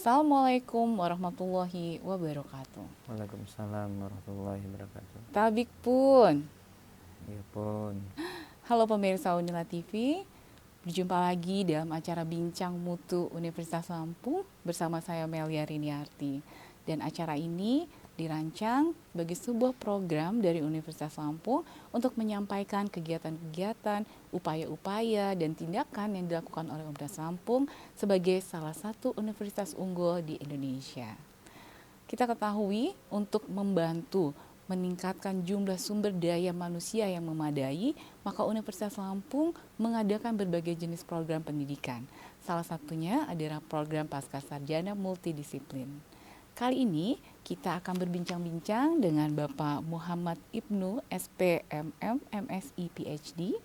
Assalamualaikum warahmatullahi wabarakatuh. Waalaikumsalam warahmatullahi wabarakatuh. Tabik pun. Ya pun. Halo pemirsa Unila TV, berjumpa lagi dalam acara Bincang Mutu Universitas Lampung bersama saya Melia Riniarti. Dan acara ini dirancang sebagai sebuah program dari Universitas Lampung untuk menyampaikan kegiatan-kegiatan, upaya-upaya, dan tindakan yang dilakukan oleh Universitas Lampung sebagai salah satu universitas unggul di Indonesia. Kita ketahui untuk membantu meningkatkan jumlah sumber daya manusia yang memadai, maka Universitas Lampung mengadakan berbagai jenis program pendidikan. Salah satunya adalah program Pascasarjana Multidisiplin. Kali ini kita akan berbincang-bincang dengan Bapak Muhammad Ibnu, SPMM, MSI, PhD.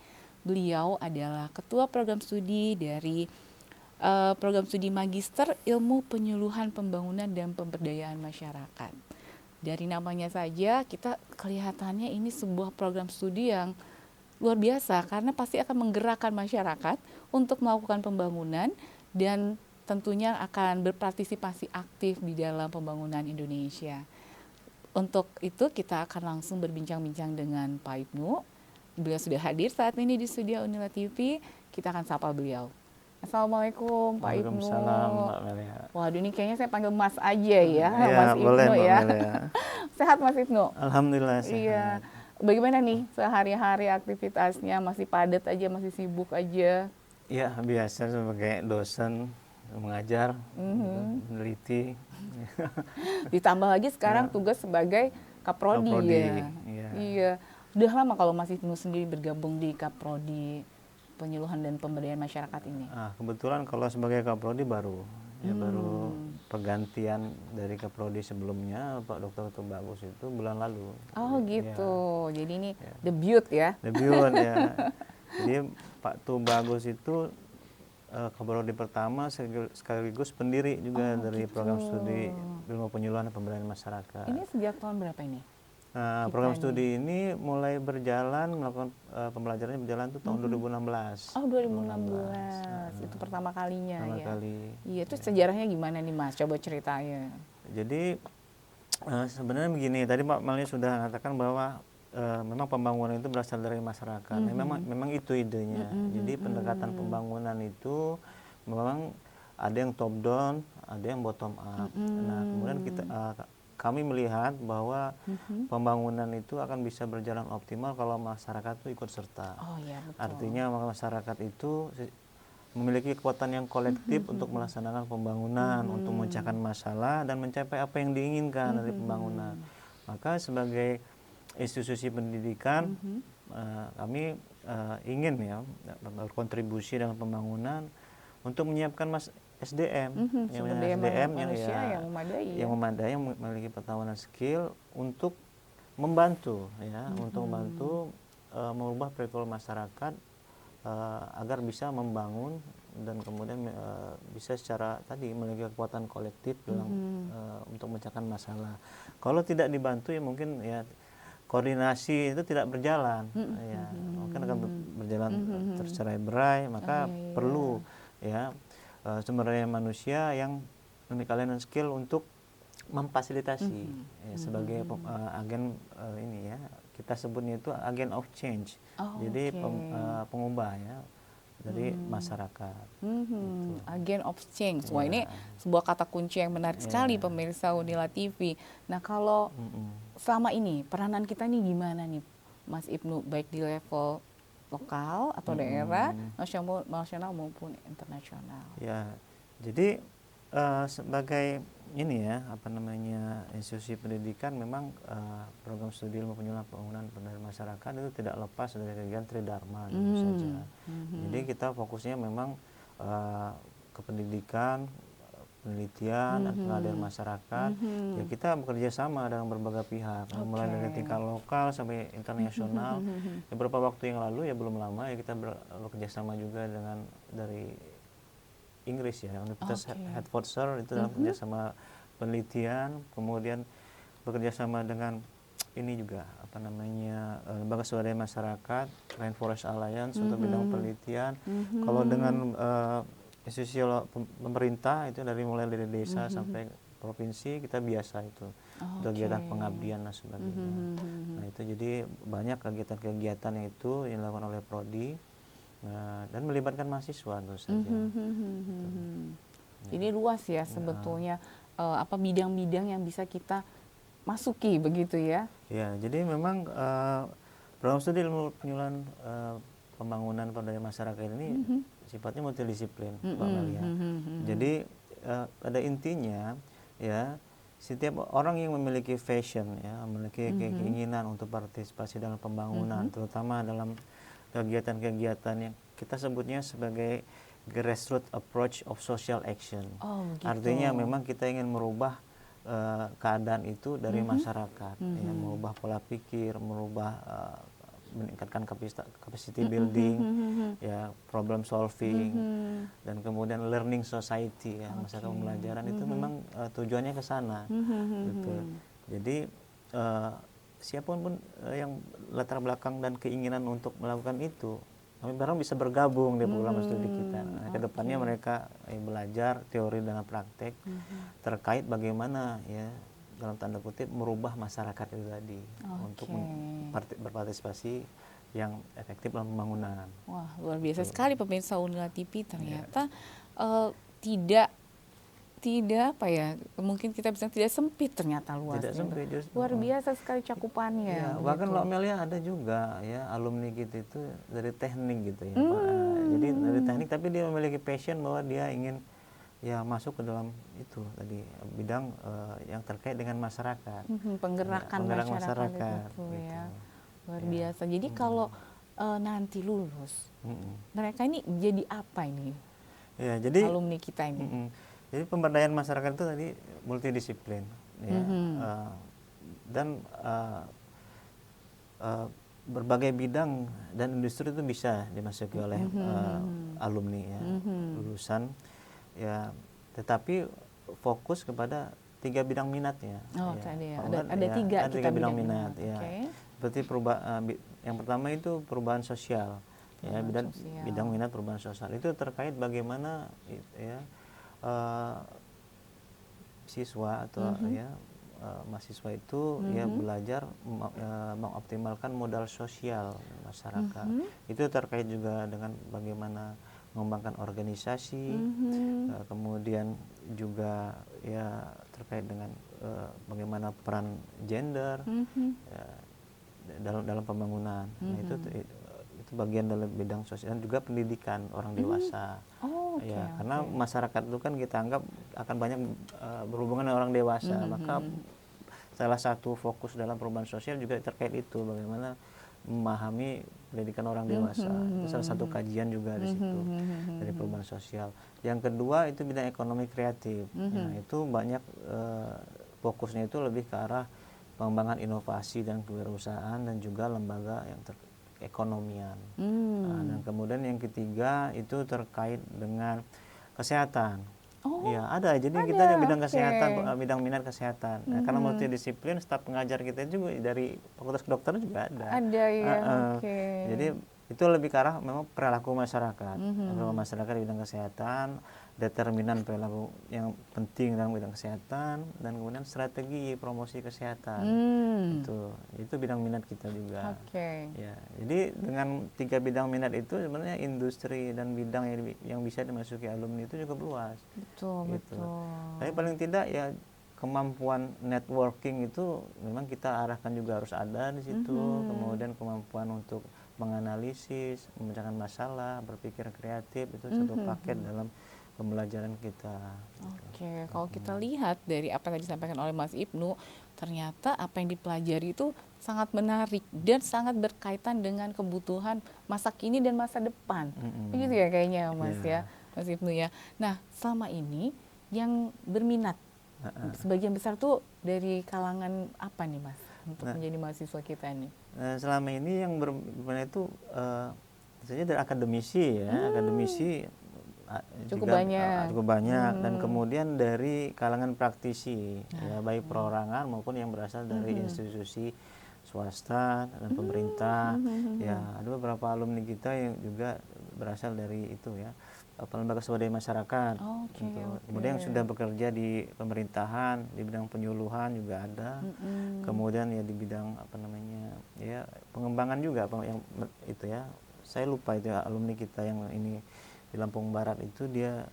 Beliau adalah Ketua Program Studi dari Program Studi Magister Ilmu Penyuluhan Pembangunan dan Pemberdayaan Masyarakat. Dari namanya saja kita kelihatannya ini sebuah program studi yang luar biasa karena pasti akan menggerakkan masyarakat untuk melakukan pembangunan dan tentunya akan berpartisipasi aktif di dalam pembangunan Indonesia. Untuk itu kita akan langsung berbincang-bincang dengan Pak Ibnu. Beliau sudah hadir saat ini di studio Unila TV. Kita akan sapa beliau. Assalamualaikum Pak Ibnu. Waalaikumsalam Mbak Melia. Waduh, ini kayaknya saya panggil Mas aja ya, Ya, Mas boleh Ibnu Mbak ya. Melia. Sehat Mas Ibnu? Alhamdulillah Iya. sehat. Bagaimana nih sehari-hari aktivitasnya? Masih padat aja, masih sibuk aja? Ya, biasa sebagai dosen mengajar, meneliti. Ditambah lagi sekarang tugas sebagai Kaprodi ya. Iya. Iya. Udah lama kalau Mas Ibnu sendiri bergabung di Kaprodi Penyuluhan dan Pemberdayaan Masyarakat ini? Kebetulan kalau sebagai Kaprodi baru pergantian dari Kaprodi sebelumnya Pak Dr. Tubagus itu bulan lalu. Oh gitu. Ya. Jadi ini debut ya? Debut ya. Jadi Pak Tubagus itu Kaprodi pertama sekaligus pendiri juga dari gitu. program studi ilmu penyuluhan dan pemberdayaan masyarakat. Ini sejak tahun berapa ini? Program studi ini mulai berjalan, melakukan pembelajarannya berjalan itu tahun 2016. Oh 2016, itu pertama kalinya Pertama ya? kali. Iya, itu sejarahnya gimana nih Mas? Coba ceritanya. Jadi sebenarnya begini, tadi Pak Malia sudah mengatakan bahwa memang pembangunan itu berasal dari masyarakat. Memang itu idenya. Jadi pendekatan pembangunan itu memang ada yang top down, ada yang bottom up. Nah, kemudian kami melihat bahwa pembangunan itu akan bisa berjalan optimal kalau masyarakat itu ikut serta. Oh iya, betul. Artinya masyarakat itu memiliki kekuatan yang kolektif untuk melaksanakan pembangunan, untuk memecahkan masalah dan mencapai apa yang diinginkan dari pembangunan. Maka sebagai institusi pendidikan kami ingin ya berkontribusi dalam pembangunan untuk menyiapkan SDM, sumber daya manusia yang memadai, yang memiliki pengetahuan dan skill untuk membantu ya, untuk membantu mengubah perilaku masyarakat agar bisa membangun dan kemudian bisa secara tadi memiliki kekuatan kolektif dalam untuk memecahkan masalah. Kalau tidak dibantu ya mungkin ya koordinasi itu tidak berjalan, ya mungkin akan berjalan tercerai-berai. Maka perlu ya sumber daya manusia yang memiliki talent dan skill untuk memfasilitasi sebagai agen ini ya, kita sebutnya itu agen of change. Jadi pengubah ya dari masyarakat. Gitu. Agen of change. Wah, ini sebuah kata kunci yang menarik sekali pemirsa Unila TV. Nah, kalau selama ini peranan kita nih gimana nih Mas Ibnu, baik di level lokal atau daerah, nasional maupun internasional? Ya, jadi sebagai ini ya, institusi pendidikan memang program studi ilmu penyuluhan pembangunan pemberdayaan masyarakat itu tidak lepas dari kegiatan Tridharma saja. Jadi kita fokusnya memang ke pendidikan, penelitian, dan pengabdian masyarakat. Ya kita bekerja sama dengan berbagai pihak, mulai dari tingkat lokal sampai internasional. Beberapa waktu yang lalu ya belum lama ya kita bekerja sama juga dengan dari Inggris ya, Universitas Hertfordshire itu dalam kerjasama penelitian, kemudian bekerja sama dengan ini juga lembaga swadaya masyarakat, Rainforest Alliance untuk bidang penelitian. Kalau dengan institusi pemerintah itu mulai dari desa sampai provinsi kita biasa itu kegiatan pengabdian dan sebagainya. Nah itu jadi banyak kegiatan-kegiatan yang itu yang dilakukan oleh Prodi dan melibatkan mahasiswa tentu saja. Jadi luas ya sebetulnya bidang-bidang yang bisa kita masuki begitu ya. Ya, jadi memang program studi ilmu penyuluhan pembangunan pemberdayaan masyarakat ini sifatnya multidisiplin, Mbak Melia. Jadi pada intinya ya setiap orang yang memiliki passion ya, memiliki keinginan untuk partisipasi dalam pembangunan, terutama dalam kegiatan-kegiatan yang kita sebutnya sebagai grassroots approach of social action. Artinya memang kita ingin merubah keadaan itu dari masyarakat, ya, merubah pola pikir, merubah meningkatkan capacity building, ya, problem solving, dan kemudian learning society, ya, masyarakat pembelajaran itu memang tujuannya ke sana, gitu. Jadi siapapun pun yang latar belakang dan keinginan untuk melakukan itu, kami barang bisa bergabung di program studi kita. Nah, kedepannya mereka belajar teori dan praktek terkait bagaimana ya dalam tanda kutip merubah masyarakat itu tadi untuk berpartisipasi yang efektif dalam pembangunan. Wah, luar biasa sekali pemirsa Unila TV, ternyata tidak apa ya, mungkin kita bisa tidak sempit ternyata luasnya. Tidak sempit, luar biasa sekali cakupannya. Ya, bahkan Mbak Melia ada juga ya alumni kita itu dari teknik gitu ya. Jadi dari teknik tapi dia memiliki passion bahwa dia ingin ya masuk ke dalam itu tadi bidang yang terkait dengan masyarakat. Penggerakan masyarakat itu gitu. ya. Luar biasa. Jadi kalau nanti lulus, mereka ini jadi apa ini? Ya, jadi alumni kita ini. Jadi pemberdayaan masyarakat itu tadi multidisiplin, ya, dan berbagai bidang dan industri itu bisa dimasuki oleh alumni ya, lulusan, ya, tetapi fokus kepada 3 bidang minatnya. Ada tiga bidang minat, ya. Seperti yang pertama itu perubahan sosial, ya, bidang minat perubahan sosial itu terkait bagaimana ya siswa atau ya mahasiswa itu ya belajar mengoptimalkan modal sosial masyarakat. Itu terkait juga dengan bagaimana mengembangkan organisasi, kemudian juga ya terkait dengan bagaimana peran gender ya, dalam pembangunan. Nah, itu bagian dalam bidang sosial dan juga pendidikan orang dewasa. Karena masyarakat itu kan kita anggap akan banyak berhubungan dengan orang dewasa, maka salah satu fokus dalam perubahan sosial juga terkait itu bagaimana memahami pendidikan orang dewasa. Itu salah satu kajian juga di situ dari perubahan sosial. Yang kedua itu bidang ekonomi kreatif. Nah, itu banyak fokusnya itu lebih ke arah pengembangan inovasi dan kewirausahaan dan juga lembaga yang keekonomian. Dan kemudian yang ketiga itu terkait dengan kesehatan. Ya, ada. Jadi kita ada bidang kesehatan, bidang minat kesehatan. Nah, karena multidisiplin, staf pengajar kita juga dari Fakultas Kedokteran juga ada. Ada ya. Jadi itu lebih ke arah memang perilaku masyarakat. Perilaku masyarakat di bidang kesehatan, determinan perilaku yang penting dalam bidang kesehatan, dan kemudian strategi promosi kesehatan. Itu bidang minat kita juga. Ya, jadi dengan 3 bidang minat itu sebenarnya industri dan bidang yang bisa dimasuki alumni itu cukup luas. Betul. Tapi paling tidak ya kemampuan networking itu memang kita arahkan juga harus ada di situ. Kemudian kemampuan untuk menganalisis, memecahkan masalah, berpikir kreatif itu satu paket dalam pembelajaran kita. Kalau kita lihat dari apa yang disampaikan oleh Mas Ibnu, ternyata apa yang dipelajari itu sangat menarik dan sangat berkaitan dengan kebutuhan masa kini dan masa depan. Begitu ya kayaknya Mas ya, Mas Ibnu ya. Nah, selama ini yang berminat sebagian besar tuh dari kalangan apa nih Mas untuk menjadi mahasiswa kita nih? Selama ini yang berminat itu misalnya dari akademisi ya, akademisi cukup banyak dan kemudian dari kalangan praktisi ya, baik perorangan maupun yang berasal dari institusi swasta dan pemerintah. Ya, ada beberapa alumni kita yang juga berasal dari itu ya, lembaga swadaya masyarakat. Kemudian yang sudah bekerja di pemerintahan di bidang penyuluhan juga ada. Kemudian ya di bidang apa namanya ya pengembangan juga yang itu ya, saya lupa itu ya, alumni kita yang ini di Lampung Barat itu dia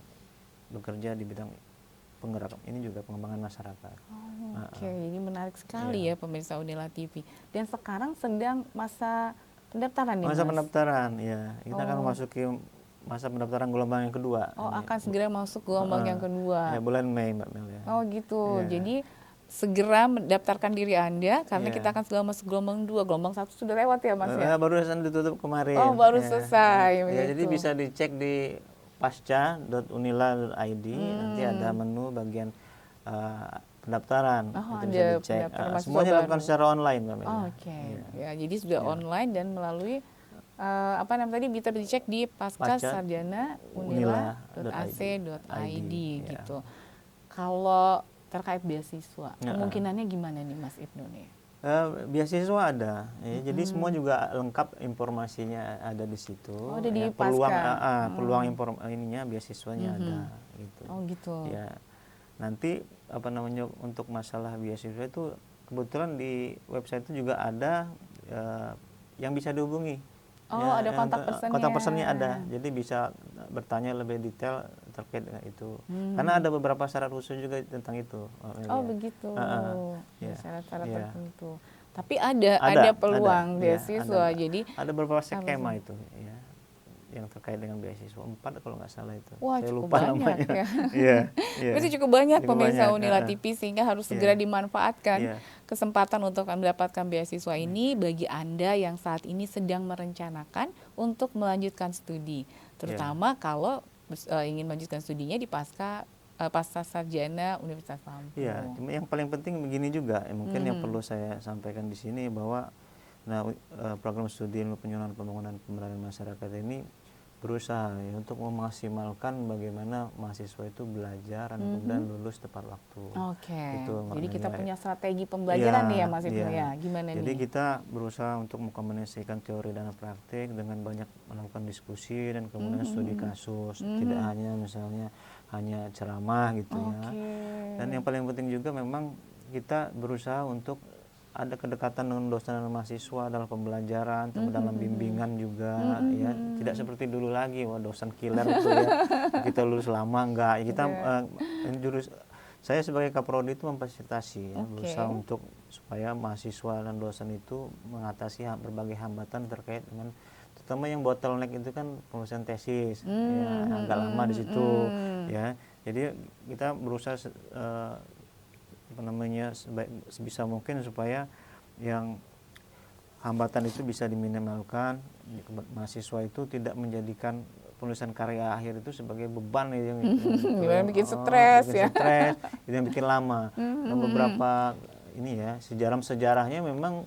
bekerja di bidang penggerak ini juga pengembangan masyarakat. Ini menarik sekali ya pemirsa Unila TV. Dan sekarang sedang masa pendaftaran nih, masa Mas? pendaftaran ya, kita akan memasuki masa pendaftaran gelombang yang kedua. Akan segera masuk gelombang yang kedua. Ya, bulan Mei Mbak Mel ya. Gitu. Jadi segera mendaftarkan diri Anda karena kita akan segera masuk gelombang 2. Gelombang 1 sudah lewat ya, Mas ya? Baru saja ditutup kemarin. Baru selesai. Ya, jadi bisa dicek di pasca.unila.id. Nanti ada menu bagian pendaftaran. Itu bisa dicek. Semuanya dilakukan secara online, Mbak Mel. Ya, jadi sudah online dan melalui tadi bisa dicek di pascasarjana.unila.ac.id gitu. Kalau terkait beasiswa, kemungkinannya gimana nih Mas Ibnu nih? Beasiswa ada, ya, jadi semua juga lengkap informasinya ada di situ. Ada di peluang ininya beasiswanya ada gitu. Gitu. Ya, nanti apa namanya untuk masalah beasiswa itu kebetulan di website itu juga ada yang bisa dihubungi. Ada kontak personnya ada, jadi bisa bertanya lebih detail terkait dengan itu. Karena ada beberapa syarat khusus juga tentang itu. Begitu. Syarat-syarat tertentu. Tapi ada peluang beasiswa. Jadi ada beberapa skema itu ya, yang terkait dengan beasiswa 4 kalau nggak salah itu. Saya lupa banyak namanya. Berarti cukup banyak pemirsa Unila TV sehingga harus segera dimanfaatkan kesempatan untuk mendapatkan beasiswa ini bagi Anda yang saat ini sedang merencanakan untuk melanjutkan studi, terutama kalau ingin melanjutkan studinya di pasca sarjana Universitas Lampung. Yang paling penting begini juga, mungkin yang perlu saya sampaikan di sini bahwa program studi ilmu penyuluhan pembangunan pemberdayaan masyarakat ini berusaha ya, untuk memaksimalkan bagaimana mahasiswa itu belajar dan kemudian lulus tepat waktu. Gitu, jadi kita punya strategi pembelajaran nih ya Mas Ibnu ya. Gimana jadi nih? kita berusaha untuk mengkombinasikan teori dan praktik dengan banyak melakukan diskusi dan kemudian studi kasus. Tidak hanya misalnya hanya ceramah gitu ya. Dan yang paling penting juga memang kita berusaha untuk ada kedekatan dengan dosen dan mahasiswa dalam pembelajaran, dalam bimbingan juga ya, tidak seperti dulu lagi dosen killer itu ya kita lulus lama enggak ya, kita saya sebagai kaprodi itu memfasilitasi ya, berusaha untuk supaya mahasiswa dan dosen itu mengatasi berbagai hambatan terkait dengan terutama yang bottleneck itu kan penulisan tesis ya, agak lama di situ ya, jadi kita berusaha sebisa mungkin supaya yang hambatan itu bisa diminimalkan, mahasiswa itu tidak menjadikan penulisan karya akhir itu sebagai beban yang bikin stres ya, yang bikin lama. Dan beberapa ini ya sejarahnya memang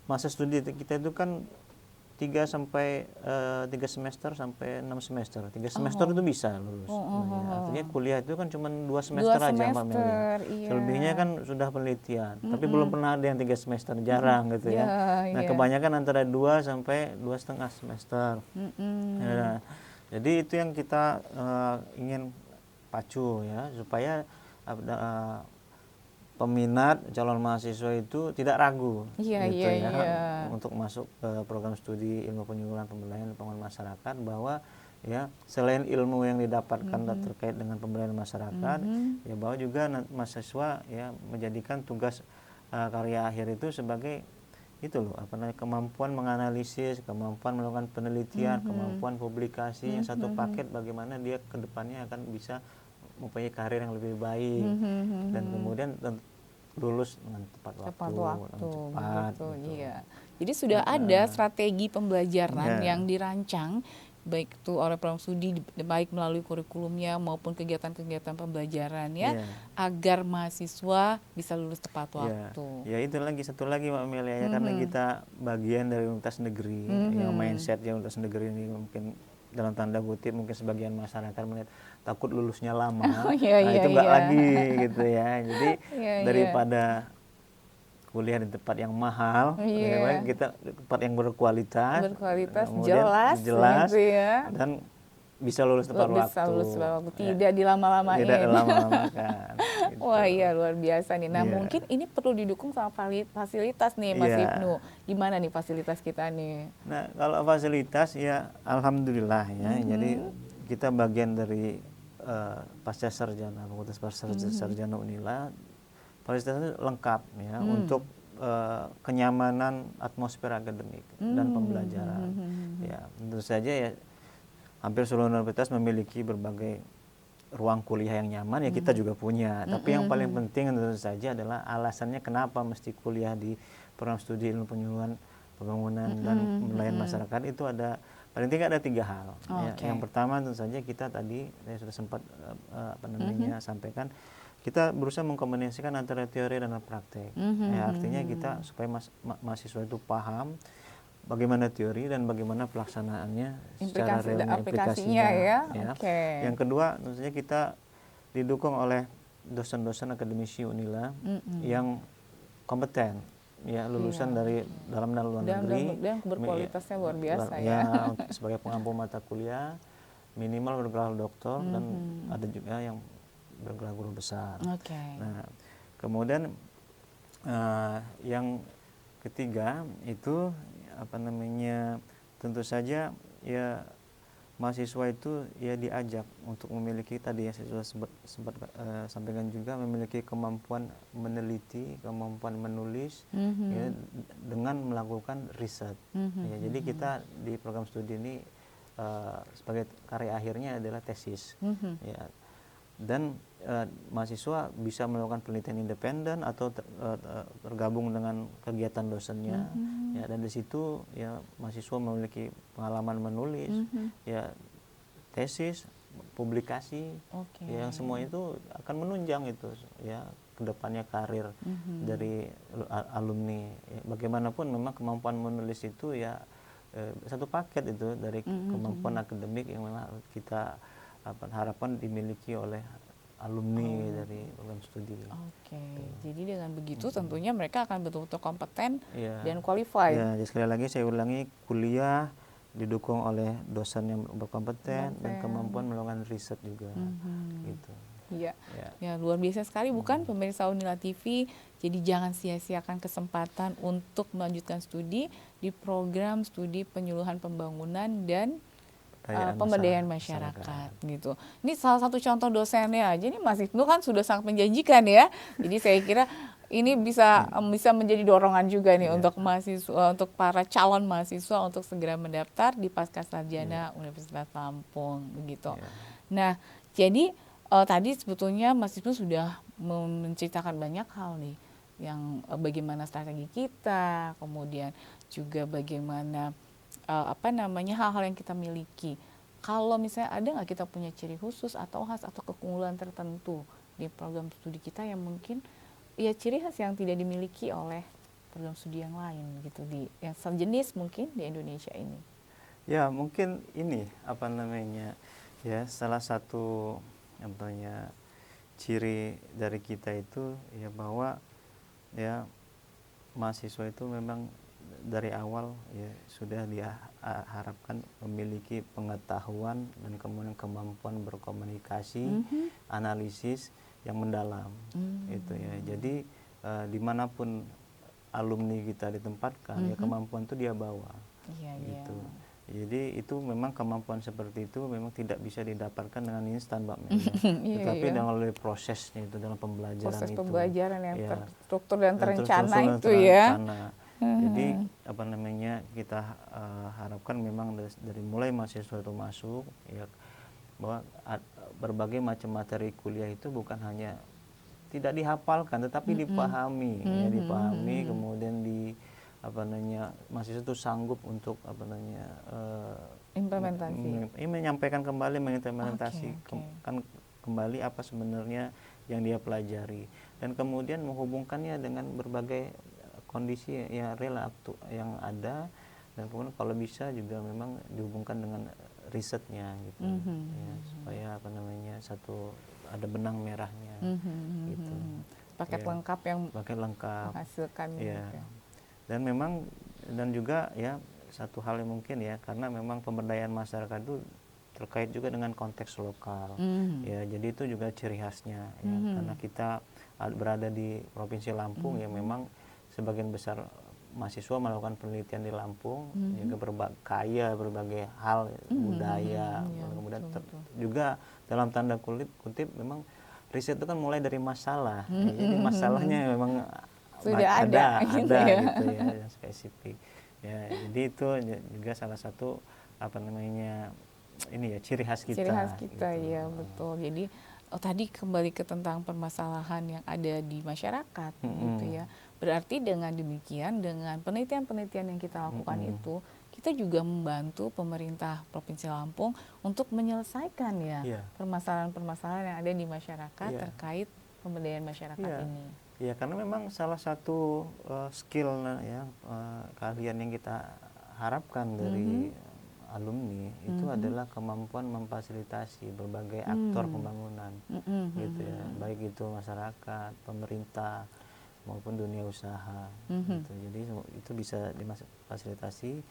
masa studi kita itu kan 3 semester sampai 6 semester. 3 semester itu bisa lulus. Artinya kuliah itu kan cuma 2 semester aja Mbak Meli. Selebihnya kan sudah penelitian. Tapi belum pernah ada yang 3 semester, jarang gitu ya. Nah, kebanyakan antara 2 sampai 2,5 semester. Jadi itu yang kita ingin pacu ya, supaya peminat calon mahasiswa itu tidak ragu untuk masuk ke program studi ilmu penyuluhan pemberdayaan pembangunan masyarakat, bahwa ya selain ilmu yang didapatkan terkait dengan pemberdayaan masyarakat ya, bahwa juga mahasiswa ya menjadikan tugas karya akhir itu sebagai itu loh kemampuan menganalisis, kemampuan melakukan penelitian, kemampuan publikasi yang satu paket, bagaimana dia kedepannya akan bisa mempunyai karir yang lebih baik dan kemudian lulus dengan tepat waktu. Cepat, gitu. Jadi sudah ada strategi pembelajaran yang dirancang baik itu oleh program studi, baik melalui kurikulumnya maupun kegiatan-kegiatan pembelajarannya agar mahasiswa bisa lulus tepat waktu. Ya itu satu lagi Mbak Melia ya, karena kita bagian dari universitas negeri yang mindsetnya universitas negeri ini mungkin dalam tanda kutip mungkin sebagian masyarakat melihat takut lulusnya lama, itu enggak lagi gitu ya. Jadi daripada kuliah di tempat yang mahal, Iya. kita tempat yang berkualitas, kemudian jelas jelas, gitu ya. dan bisa lulus tepat Bisa waktu, lulus tepat waktu, ya, tidak tidak dilama-lamain. lama-lamakan, gitu. Wah iya luar biasa nih. Nah Iya, mungkin ini perlu didukung sama fasilitas nih Mas iya. Ibnu. Gimana nih fasilitas kita nih? Nah, kalau fasilitas ya alhamdulillah ya. Jadi kita bagian dari pasca sarjana, fakultas pasca sarjana Unila. Fasilitasnya lengkap ya untuk kenyamanan atmosfer akademik dan pembelajaran. Ya, tentu saja ya hampir seluruh universitas memiliki berbagai ruang kuliah yang nyaman, ya kita juga punya. Tapi yang paling penting tentu saja adalah alasannya kenapa mesti kuliah di program studi ilmu penyuluhan pembangunan dan melayani masyarakat itu ada paling tidak ada 3 hal. Ya. Yang pertama tentu saja kita tadi saya sudah sempat sampaikan, kita berusaha mengkombinasikan antara teori dan praktek. Ya, artinya kita supaya mahasiswa itu paham bagaimana teori dan bagaimana pelaksanaannya secara real aplikasinya ya. Yang kedua tentu saja kita didukung oleh dosen-dosen akademisi Unila yang kompeten, ya lulusan dari dalam dan luar negeri, dan berkualitasnya luar biasa ya sebagai pengampu mata kuliah minimal bergelar doktor dan ada juga yang bergelar guru besar. Nah, kemudian yang ketiga itu tentu saja ya mahasiswa itu ya diajak untuk memiliki tadi ya saya sudah sempat sampaikan juga, memiliki kemampuan meneliti, kemampuan menulis ya, dengan melakukan riset. Ya, jadi kita di program studi ini sebagai karya akhirnya adalah tesis. Ya, dan mahasiswa bisa melakukan penelitian independen atau tergabung dengan kegiatan dosennya, ya, dan di situ ya mahasiswa memiliki pengalaman menulis, ya tesis, publikasi, yang semua itu akan menunjang itu ya kedepannya karir dari alumni. Ya, bagaimanapun memang kemampuan menulis itu ya satu paket itu dari kemampuan akademik yang memang kita harapkan dimiliki oleh alumni dari program studi. Jadi dengan begitu tentunya mereka akan betul-betul kompeten dan qualified. Ya, jadi sekali lagi saya ulangi, kuliah didukung oleh dosen yang berkompeten dan kemampuan melakukan riset juga. Gitu. Iya, ya luar biasa sekali bukan pemirsa Unila TV. Jadi jangan sia-siakan kesempatan untuk melanjutkan studi di program studi penyuluhan pembangunan dan pemberdayaan masyarakat gitu. Ini salah satu contoh dosennya aja nih Mas Ibnu kan sudah sangat menjanjikan ya. Jadi saya kira ini bisa menjadi dorongan juga nih untuk mahasiswa, untuk para calon mahasiswa untuk segera mendaftar di pasca sarjana Universitas Lampung begitu. Nah, jadi tadi sebetulnya Mas Ibnu sudah menceritakan banyak hal nih, yang bagaimana strategi kita, kemudian juga bagaimana hal-hal yang kita miliki. Kalau misalnya ada nggak kita punya ciri khusus atau khas atau keunggulan tertentu di program studi kita yang mungkin ya ciri khas yang tidak dimiliki oleh program studi yang lain gitu, yang sejenis mungkin di Indonesia ini. Ya mungkin ini ya salah satu ciri dari kita itu ya bahwa ya mahasiswa itu memang dari awal ya sudah diharapkan memiliki pengetahuan dan kemudian kemampuan berkomunikasi, analisis yang mendalam. Itu ya. Jadi dimanapun alumni kita ditempatkan ya kemampuan itu dia bawa. Gitu. Jadi itu memang kemampuan seperti itu memang tidak bisa didapatkan dengan instan, Mbak Mel. Tetapi dengan melalui prosesnya itu dalam pembelajaran proses itu. pembelajaran yang terstruktur dan terencana itu ya. Jadi kita harapkan memang dari mulai mahasiswa itu masuk ya bahwa berbagai macam materi kuliah itu bukan hanya tidak dihafalkan tetapi dipahami, dipahami kemudian mahasiswa itu sanggup untuk menyampaikan kembali, mengimplementasikan kembali apa sebenarnya yang dia pelajari dan kemudian menghubungkannya dengan berbagai kondisi yang real yang ada dan kemudian kalau bisa juga memang dihubungkan dengan risetnya gitu ya, supaya ada benang merahnya gitu. paket ya, lengkap yang paket lengkap menghasilkan ya. gitu. Dan memang dan juga ya satu hal yang mungkin ya, karena memang pemberdayaan masyarakat itu terkait juga dengan konteks lokal ya, jadi itu juga ciri khasnya ya, karena kita berada di Provinsi Lampung ya, memang sebagian besar mahasiswa melakukan penelitian di Lampung, juga kaya berbagai hal budaya, Ya, kemudian betul. juga dalam tanda kutip memang riset itu kan mulai dari masalah ya, jadi masalahnya memang Sudah ada gitu ya. gitu ya, yang spesifik ya, jadi itu juga salah satu apa namanya ini ya ciri khas kita. Ciri khas kita gitu. ya, betul. Jadi tadi kembali ke tentang permasalahan yang ada di masyarakat gitu ya. Berarti dengan demikian, dengan penelitian-penelitian yang kita lakukan itu, kita juga membantu pemerintah Provinsi Lampung untuk menyelesaikan ya Iya. permasalahan-permasalahan yang ada di masyarakat Iya. terkait pemberdayaan masyarakat Iya. ini. Ya, karena memang salah satu skill ya, keahlian yang kita harapkan dari alumni itu adalah kemampuan memfasilitasi berbagai aktor pembangunan gitu ya, baik itu masyarakat, pemerintah maupun dunia usaha gitu. Jadi itu bisa difasilitasi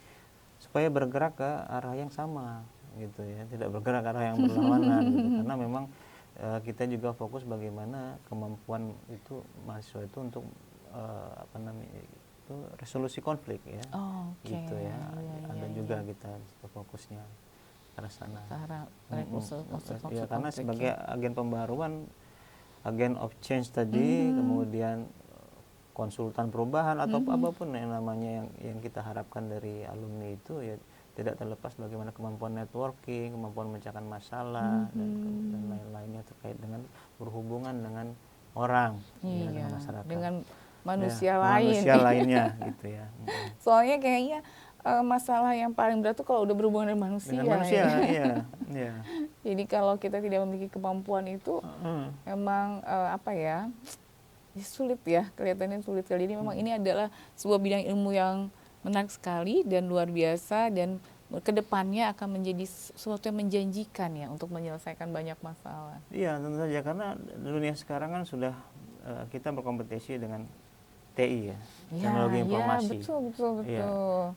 supaya bergerak ke arah yang sama gitu ya, tidak bergerak ke arah yang berlawanan gitu, karena memang kita juga fokus bagaimana kemampuan itu mahasiswa itu untuk apa namanya itu resolusi konflik ya, gitu ya. Ada juga kita fokusnya ke arah sana. Ya, karena sebagai agen pembaruan, agen of change tadi, kemudian konsultan perubahan atau apapun yang namanya yang kita harapkan dari alumni itu ya, tidak terlepas bagaimana kemampuan networking, kemampuan memecahkan masalah dan lain-lainnya terkait dengan berhubungan dengan orang, ya, dengan masyarakat, dengan manusia ya, lain, manusia lainnya gitu ya. Soalnya kayaknya masalah yang paling berat tuh kalau udah berhubungan dengan manusia. Dengan manusia, ya. iya. Jadi kalau kita tidak memiliki kemampuan itu, emang apa ya, sulit ya, kelihatannya sulit sekali. Jadi memang ini adalah sebuah bidang ilmu yang menarik sekali dan luar biasa, dan kedepannya akan menjadi sesuatu yang menjanjikan ya untuk menyelesaikan banyak masalah. Iya, tentu saja, karena dunia sekarang kan sudah kita berkompetisi dengan TI ya, teknologi informasi. Ya, betul. Ya,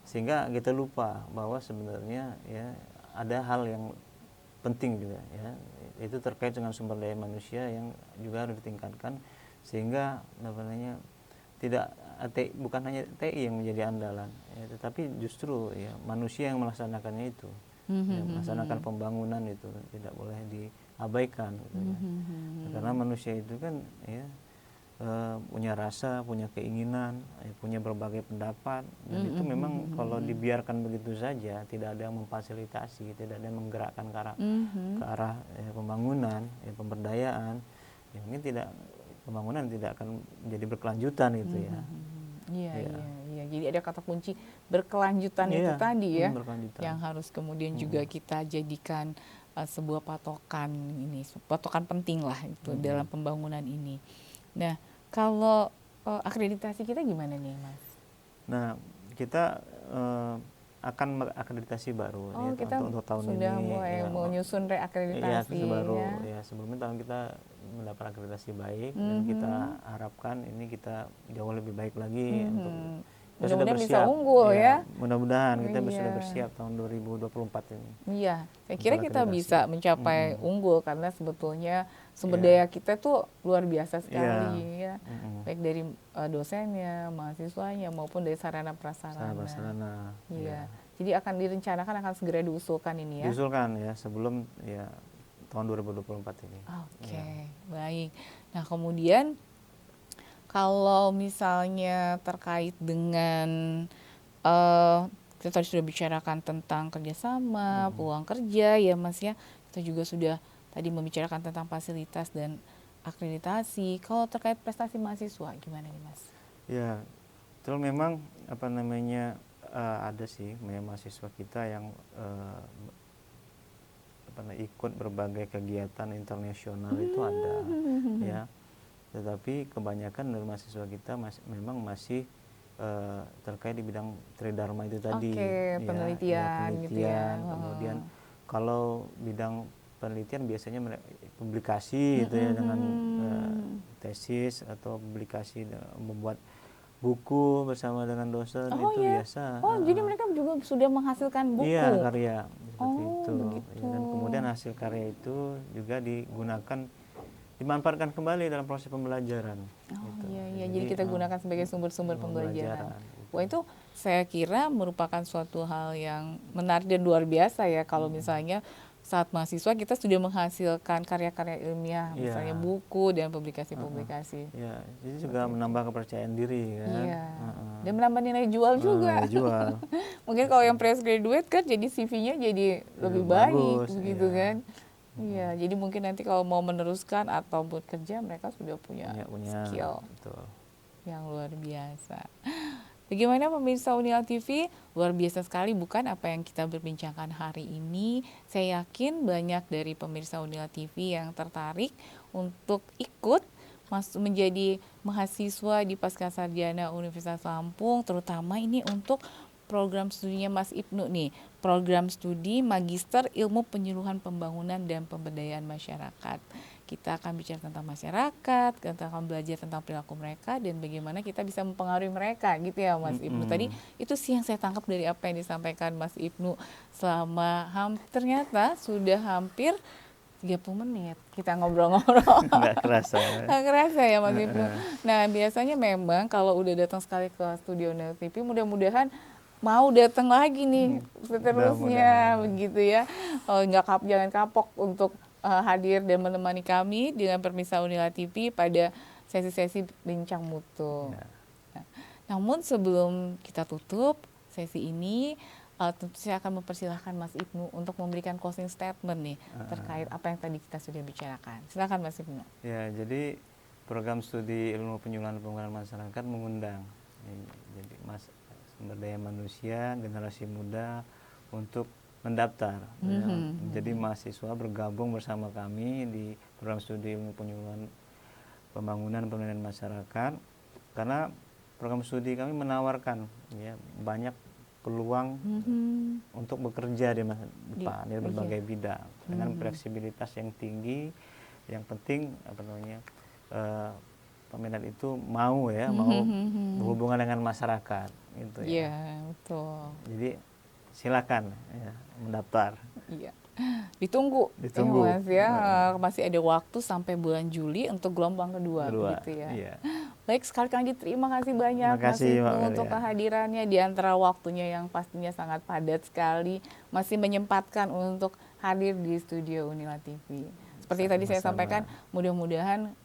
sehingga kita lupa bahwa sebenarnya ya ada hal yang penting juga ya, itu terkait dengan sumber daya manusia yang juga harus ditingkatkan, sehingga namanya tidak bukan hanya TI yang menjadi andalan ya, tetapi justru ya manusia yang melaksanakannya itu, ya, melaksanakan pembangunan itu tidak boleh diabaikan gitu ya. Karena manusia itu kan ya punya rasa, punya keinginan, punya berbagai pendapat, dan itu memang kalau dibiarkan begitu saja, tidak ada yang memfasilitasi, tidak ada yang menggerakkan ke arah pembangunan, pemberdayaan, ya mungkin pembangunan tidak akan menjadi berkelanjutan gitu ya. Iya. Jadi ada kata kunci berkelanjutan itu tadi ya, yang harus kemudian juga kita jadikan sebuah patokan penting lah itu dalam pembangunan ini. Nah, kalau akreditasi kita gimana nih, Mas? Nah, kita akan akreditasi baru ya, kita untuk tahun sudah ini. mulai menyusun reakreditasi baru ya. Sebelumnya tahun kita mendapat akreditasi baik, dan kita harapkan ini kita jauh lebih baik lagi untuk kita sudah bersiap. Bisa unggul ya. Mudah-mudahan kita sudah bersiap tahun 2024 ini. Iya, saya kira kita bisa mencapai unggul, karena sebetulnya sumber daya kita tuh luar biasa sekali ya. Baik dari dosennya, mahasiswanya maupun dari sarana prasarana. Iya. Jadi akan direncanakan akan segera diusulkan ini ya. Diusulkan ya sebelum ya tahun 2024 ini. Oke, baik. Nah, kemudian kalau misalnya terkait dengan kita tadi sudah bicarakan tentang kerjasama, peluang kerja ya Mas ya. Kita juga sudah tadi membicarakan tentang fasilitas dan akreditasi. Kalau terkait prestasi mahasiswa gimana nih Mas? Ya, itu memang apa namanya ada sih mahasiswa kita yang ikut berbagai kegiatan internasional itu ada ya. Tetapi kebanyakan dari mahasiswa kita memang masih terkait di bidang Tridharma itu tadi, penelitian gitu ya. Kemudian kalau bidang penelitian biasanya publikasi gitu ya dengan tesis atau publikasi membuat buku bersama dengan dosen Oh itu ya, biasa. oh jadi mereka juga sudah menghasilkan Iya, buku. karya seperti Oh itu. begitu. Ya, dan kemudian hasil karya itu juga dimanfaatkan kembali dalam proses pembelajaran. Oh Gitu. iya iya, jadi kita gunakan sebagai sumber-sumber pembelajaran. Gitu. Wah itu saya kira merupakan suatu hal yang menarik dan luar biasa ya kalau misalnya saat mahasiswa kita sudah menghasilkan karya-karya ilmiah, misalnya buku dan publikasi-publikasi. Ya, jadi juga menambah kepercayaan diri kan. Iya. Dan menambah nilai jual juga. Nilai jual. Mungkin kalau yang fresh graduate kan jadi CV-nya jadi lebih baik bagus, begitu kan. Iya, jadi mungkin nanti kalau mau meneruskan atau bekerja mereka sudah punya skill betul. yang luar biasa. Bagaimana pemirsa Unila TV? Luar biasa sekali bukan apa yang kita berbincangkan hari ini. Saya yakin banyak dari pemirsa Unila TV yang tertarik untuk ikut menjadi mahasiswa di Pascasarjana Universitas Lampung, terutama ini untuk program studinya Mas Ibnu nih, program studi Magister Ilmu Penyuluhan Pembangunan dan Pemberdayaan Masyarakat. Kita akan bicara tentang masyarakat, kita akan belajar tentang perilaku mereka dan bagaimana kita bisa mempengaruhi mereka gitu ya Mas Ibnu. Tadi itu sih yang saya tangkap dari apa yang disampaikan Mas Ibnu selama ternyata sudah hampir 30 menit kita ngobrol-ngobrol. Nggak kerasa. Nggak kerasa ya Mas Ibnu. Nah biasanya memang kalau udah datang sekali ke studio Unila TV mudah-mudahan mau datang lagi nih seterusnya begitu ya. Jangan kapok untuk hadir dan menemani kami dengan pemirsa Unila TV pada sesi-sesi bincang mutu. Nah, namun sebelum kita tutup sesi ini, tentu saya akan mempersilahkan Mas Ibnu untuk memberikan closing statement nih terkait apa yang tadi kita sudah bicarakan. Silakan Mas Ibnu. Ya, jadi program studi ilmu penyuluhan pembangunan masyarakat mengundang jadi sumber daya manusia, generasi muda untuk mendaftar. Jadi mahasiswa bergabung bersama kami di program studi ilmu penyuluhan pembangunan pemberdayaan masyarakat karena program studi kami menawarkan ya banyak peluang untuk bekerja di masa depan di berbagai bidang dengan fleksibilitas yang tinggi. Yang penting peminat itu mau berhubungan dengan masyarakat gitu ya. Iya, betul. Jadi silakan ya, mendaftar. Iya. Ditunggu. Mas ya. Masih ada waktu sampai bulan Juli untuk gelombang kedua gitu ya. Iya. Baik, sekali lagi terima kasih banyak Mas Ibnu untuk kehadirannya di antara waktunya yang pastinya sangat padat sekali, masih menyempatkan untuk hadir di studio Unila TV. Seperti tadi saya sampaikan, mudah-mudahan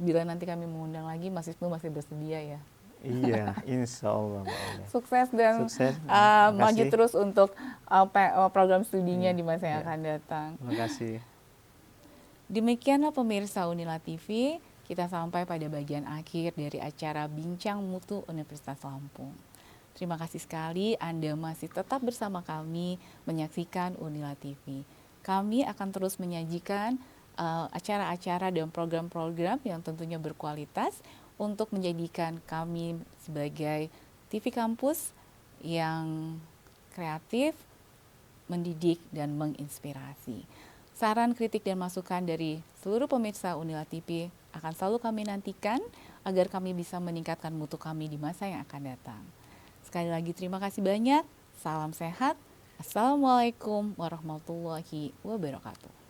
bila nanti kami mengundang lagi, Mas Ibnu masih bersedia ya. Iya, insya Allah. Sukses dan maju terus untuk program studinya di masa yang akan datang. Terima kasih. Demikianlah pemirsa Unila TV, kita sampai pada bagian akhir dari acara Bincang Mutu Universitas Lampung. Terima kasih sekali Anda masih tetap bersama kami menyaksikan Unila TV. Kami akan terus menyajikan acara-acara dan program-program yang tentunya berkualitas untuk menjadikan kami sebagai TV kampus yang kreatif, mendidik, dan menginspirasi. Saran, kritik, dan masukan dari seluruh pemirsa Unila TV akan selalu kami nantikan agar kami bisa meningkatkan mutu kami di masa yang akan datang. Sekali lagi terima kasih banyak, salam sehat, Assalamualaikum warahmatullahi wabarakatuh.